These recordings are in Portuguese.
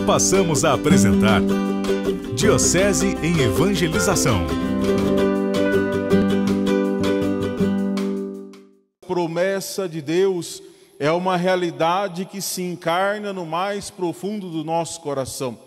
Passamos a apresentar Diocese em Evangelização. A promessa de Deus é uma realidade que se encarna no mais profundo do nosso coração.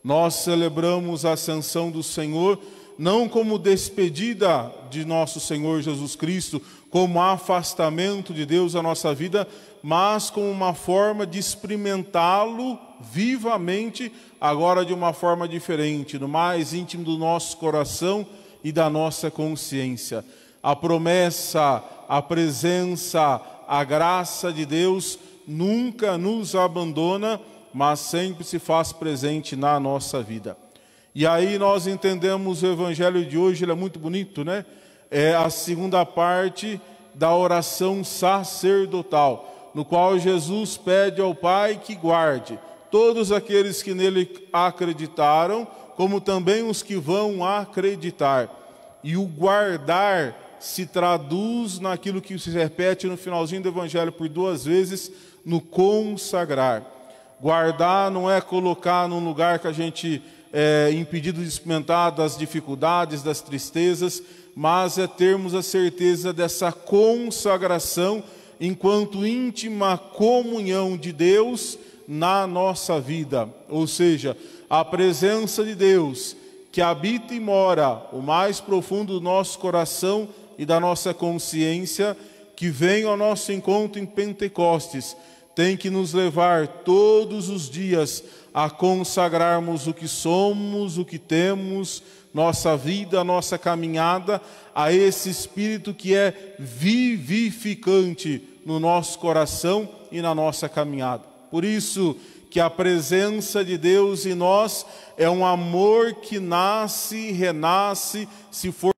Nós celebramos a ascensão do Senhor não como despedida de nosso Senhor Jesus Cristo, como afastamento de Deus da nossa vida, mas como uma forma de experimentá-lo vivamente, agora de uma forma diferente, no mais íntimo do nosso coração e da nossa consciência. A promessa, a presença, a graça de Deus nunca nos abandona, mas sempre se faz presente na nossa vida. E aí nós entendemos o evangelho de hoje, ele é muito bonito, né? É a segunda parte da oração sacerdotal, no qual Jesus pede ao Pai que guarde todos aqueles que nele acreditaram, como também os que vão acreditar. E o guardar se traduz naquilo que se repete no finalzinho do evangelho por duas vezes, no consagrar. Guardar não é colocar num lugar que a gente impedido de experimentar das dificuldades, das tristezas, mas é termos a certeza dessa consagração enquanto íntima comunhão de Deus na nossa vida. Ou seja, a presença de Deus que habita e mora o mais profundo do nosso coração e da nossa consciência, que vem ao nosso encontro em Pentecostes, tem que nos levar todos os dias a consagrarmos o que somos, o que temos, nossa vida, nossa caminhada, a esse Espírito que é vivificante no nosso coração e na nossa caminhada. Por isso que a presença de Deus em nós é um amor que nasce, renasce, se for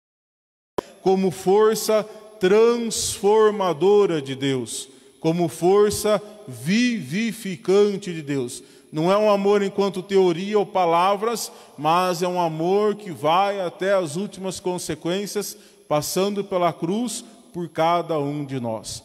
como força transformadora de Deus, como força vivificante de Deus. Não é um amor enquanto teoria ou palavras, mas é um amor que vai até as últimas consequências, passando pela cruz por cada um de nós.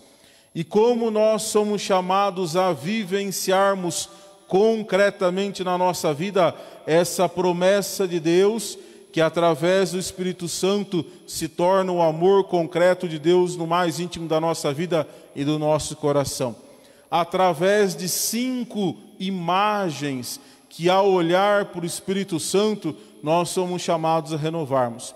E como nós somos chamados a vivenciarmos concretamente na nossa vida essa promessa de Deus, que através do Espírito Santo se torna o amor concreto de Deus no mais íntimo da nossa vida e do nosso coração. Através de 5 imagens que, ao olhar para o Espírito Santo, nós somos chamados a renovarmos.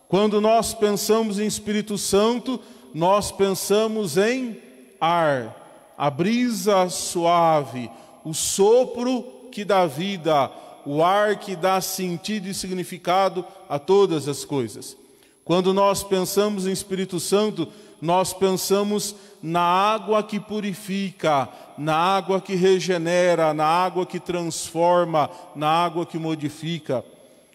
Quando nós pensamos em Espírito Santo, nós pensamos em ar, a brisa suave, o sopro que dá vida, o ar que dá sentido e significado a todas as coisas. Quando nós pensamos em Espírito Santo, nós pensamos na água que purifica, na água que regenera, na água que transforma, na água que modifica.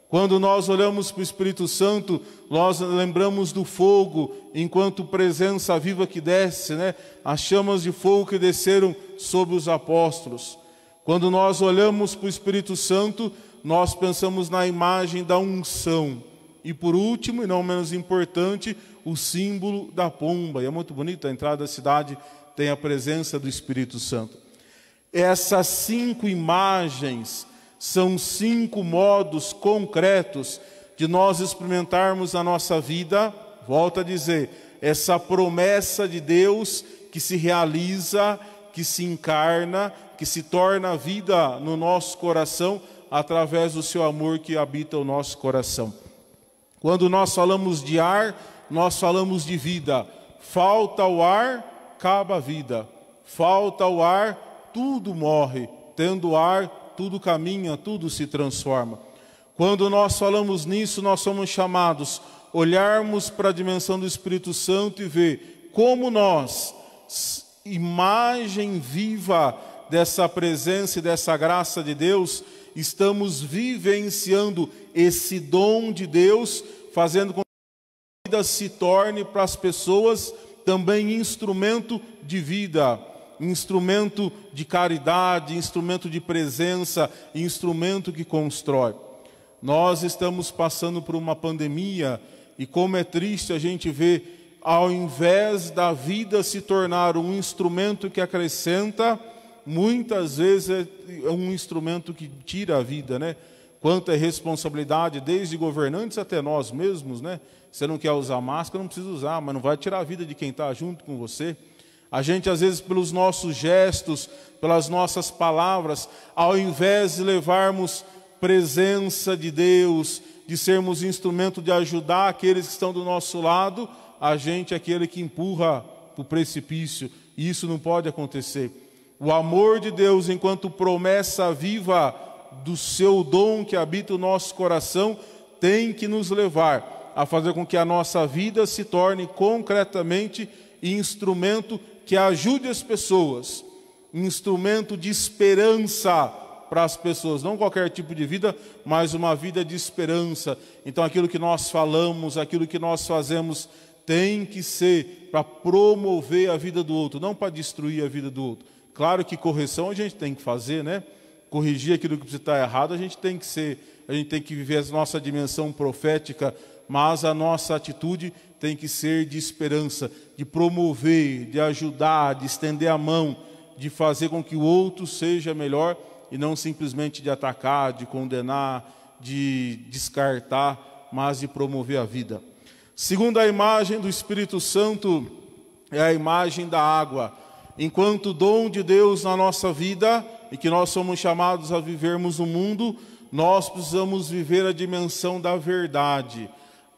Quando nós olhamos para o Espírito Santo, nós lembramos do fogo, enquanto presença viva que desce, né? As chamas de fogo que desceram sobre os apóstolos. Quando nós olhamos para o Espírito Santo, nós pensamos na imagem da unção. E por último, e não menos importante, o símbolo da pomba. E é muito bonito, a entrada da cidade tem a presença do Espírito Santo. Essas 5 imagens são 5 modos concretos de nós experimentarmos na nossa vida, volto a dizer, essa promessa de Deus que se realiza, que se encarna, que se torna vida no nosso coração através do seu amor que habita o nosso coração. Quando nós falamos de ar, nós falamos de vida. Falta o ar, acaba a vida. Falta o ar, tudo morre. Tendo ar, tudo caminha, tudo se transforma. Quando nós falamos nisso, nós somos chamados a olharmos para a dimensão do Espírito Santo e ver como nós, imagem viva dessa presença e dessa graça de Deus, estamos vivenciando esse dom de Deus, fazendo com que a vida se torne para as pessoas também instrumento de vida, instrumento de caridade, instrumento de presença, instrumento que constrói. Nós estamos passando por uma pandemia e como é triste a gente ver, ao invés da vida se tornar um instrumento que acrescenta, muitas vezes é um instrumento que tira a vida, né? Quanto é responsabilidade, desde governantes até nós mesmos, né? Você não quer usar máscara, não precisa usar, mas não vai tirar a vida de quem está junto com você. A gente, às vezes, pelos nossos gestos, pelas nossas palavras, ao invés de levarmos presença de Deus, de sermos instrumento de ajudar aqueles que estão do nosso lado, a gente é aquele que empurra para o precipício. E isso não pode acontecer. O amor de Deus, enquanto promessa viva do seu dom que habita o nosso coração, tem que nos levar a fazer com que a nossa vida se torne concretamente instrumento que ajude as pessoas, instrumento de esperança para as pessoas, não qualquer tipo de vida, mas uma vida de esperança. Então aquilo que nós falamos, aquilo que nós fazemos, tem que ser para promover a vida do outro, não para destruir a vida do outro. Claro que correção a gente tem que fazer, né? Corrigir aquilo que está errado, a gente tem que viver a nossa dimensão profética, mas a nossa atitude tem que ser de esperança, de promover, de ajudar, de estender a mão, de fazer com que o outro seja melhor e não simplesmente de atacar, de condenar, de descartar, mas de promover a vida. Segundo a imagem do Espírito Santo, é a imagem da água. Enquanto dom de Deus na nossa vida, e que nós somos chamados a vivermos no mundo, nós precisamos viver a dimensão da verdade.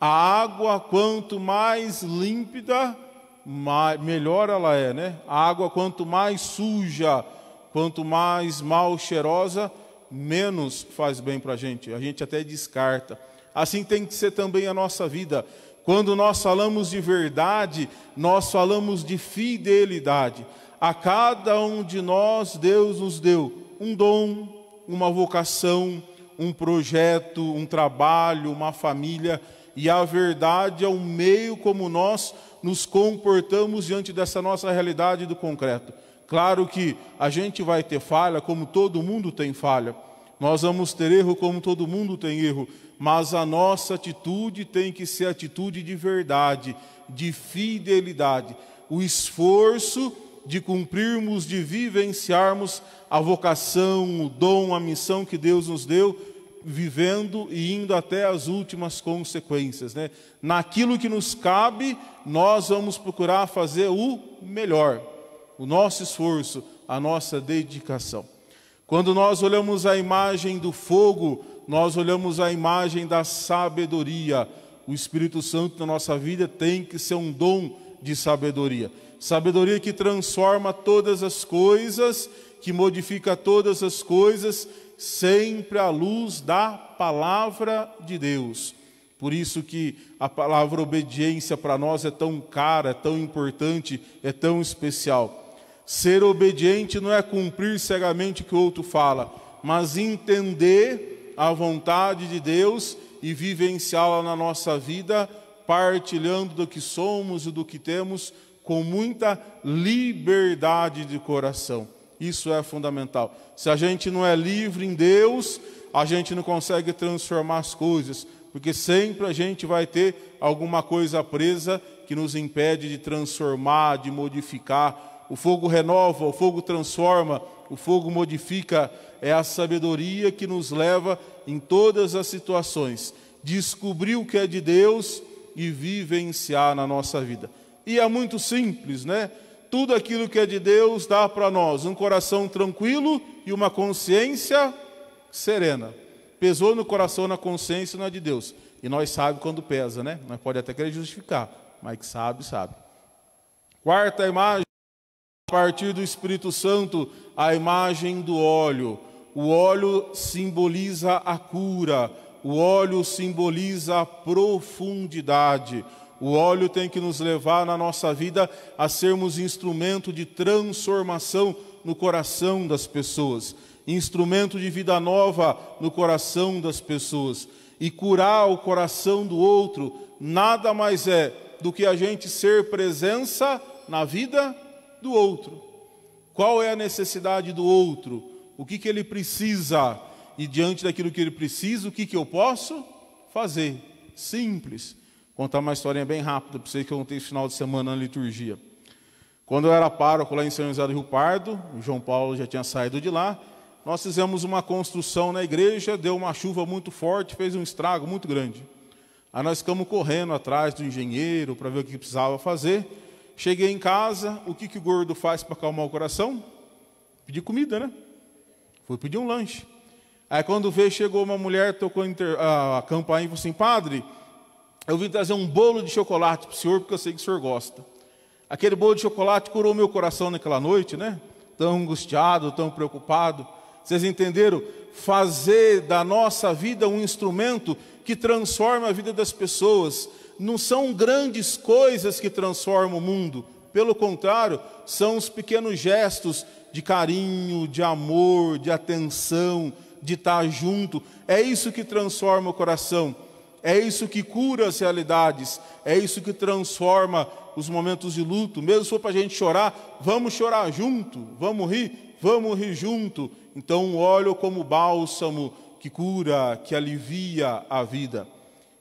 A água, quanto mais límpida, melhor ela é, né? A água, quanto mais suja, quanto mais mal cheirosa, menos faz bem para a gente até descarta. Assim tem que ser também a nossa vida. Quando nós falamos de verdade, nós falamos de fidelidade. A cada um de nós, Deus nos deu um dom, uma vocação, um projeto, um trabalho, uma família, e a verdade é o meio como nós nos comportamos diante dessa nossa realidade do concreto. Claro que a gente vai ter falha, como todo mundo tem falha. Nós vamos ter erro, como todo mundo tem erro. Mas a nossa atitude tem que ser atitude de verdade, de fidelidade. O esforço de cumprirmos, de vivenciarmos a vocação, o dom, a missão que Deus nos deu, vivendo e indo até as últimas consequências, né? Naquilo que nos cabe, nós vamos procurar fazer o melhor, o nosso esforço, a nossa dedicação. Quando nós olhamos a imagem do fogo, nós olhamos a imagem da sabedoria. O Espírito Santo na nossa vida tem que ser um dom de sabedoria. Sabedoria que transforma todas as coisas, que modifica todas as coisas, sempre à luz da palavra de Deus. Por isso que a palavra obediência para nós é tão cara, é tão importante, é tão especial. Ser obediente não é cumprir cegamente o que o outro fala, mas entender a vontade de Deus e vivenciá-la na nossa vida, partilhando do que somos e do que temos, com muita liberdade de coração. Isso é fundamental. Se a gente não é livre em Deus, a gente não consegue transformar as coisas, porque sempre a gente vai ter alguma coisa presa que nos impede de transformar, de modificar. O fogo renova, o fogo transforma, o fogo modifica. É a sabedoria que nos leva em todas as situações, descobrir o que é de Deus e vivenciar na nossa vida. E é muito simples, né? Tudo aquilo que é de Deus dá para nós um coração tranquilo e uma consciência serena. Pesou no coração, na consciência, não é de Deus. E nós sabemos quando pesa, né? Nós pode até querer justificar, mas que sabe, sabe. Quarta imagem, a partir do Espírito Santo, a imagem do óleo. O óleo simboliza a cura, o óleo simboliza a profundidade. O óleo tem que nos levar na nossa vida a sermos instrumento de transformação no coração das pessoas, instrumento de vida nova no coração das pessoas. E curar o coração do outro nada mais é do que a gente ser presença na vida do outro. Qual é a necessidade do outro? O que ele precisa? E diante daquilo que ele precisa, o que eu posso fazer? Simples. Contar uma historinha bem rápida para vocês que eu contei esse final de semana na liturgia. Quando eu era pároco lá em São José do Rio Pardo, o João Paulo já tinha saído de lá, nós fizemos uma construção na igreja, deu uma chuva muito forte, fez um estrago muito grande. Aí nós ficamos correndo atrás do engenheiro para ver o que precisava fazer. Cheguei em casa, o que o gordo faz para acalmar o coração? Pedir comida, né? Fui pedir um lanche. Aí quando veio, chegou uma mulher, tocou a campainha e falou assim: padre, eu vim trazer um bolo de chocolate para o senhor, porque eu sei que o senhor gosta. Aquele bolo de chocolate curou meu coração naquela noite, né? Tão angustiado, tão preocupado. Vocês entenderam? Fazer da nossa vida um instrumento que transforma a vida das pessoas. Não são grandes coisas que transformam o mundo. Pelo contrário, são os pequenos gestos de carinho, de amor, de atenção, de estar junto. É isso que transforma o coração. É isso que cura as realidades. É isso que transforma os momentos de luto. Mesmo se for para a gente chorar, vamos chorar junto. Vamos rir junto. Então o óleo como bálsamo que cura, que alivia a vida.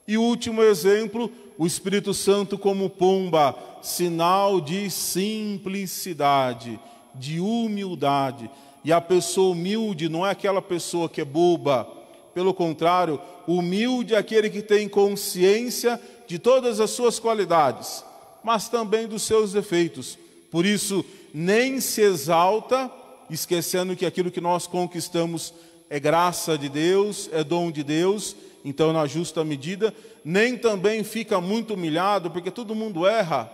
E o último exemplo, o Espírito Santo como pomba, sinal de simplicidade, de humildade. E a pessoa humilde não é aquela pessoa que é boba. Pelo contrário, humilde é aquele que tem consciência de todas as suas qualidades, mas também dos seus defeitos. Por isso, nem se exalta, esquecendo que aquilo que nós conquistamos é graça de Deus, é dom de Deus, então na justa medida, nem também fica muito humilhado, porque todo mundo erra.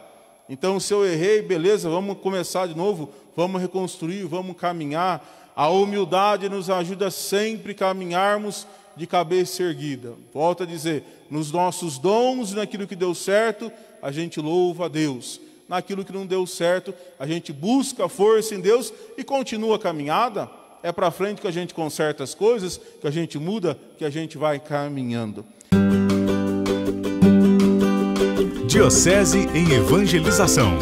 Então se eu errei, beleza, vamos começar de novo, vamos reconstruir, vamos caminhar. A humildade nos ajuda sempre a caminharmos de cabeça erguida. Volto a dizer, nos nossos dons, naquilo que deu certo, a gente louva a Deus. Naquilo que não deu certo, a gente busca força em Deus e continua a caminhada. É para frente que a gente conserta as coisas, que a gente muda, que a gente vai caminhando. Diocese em Evangelização.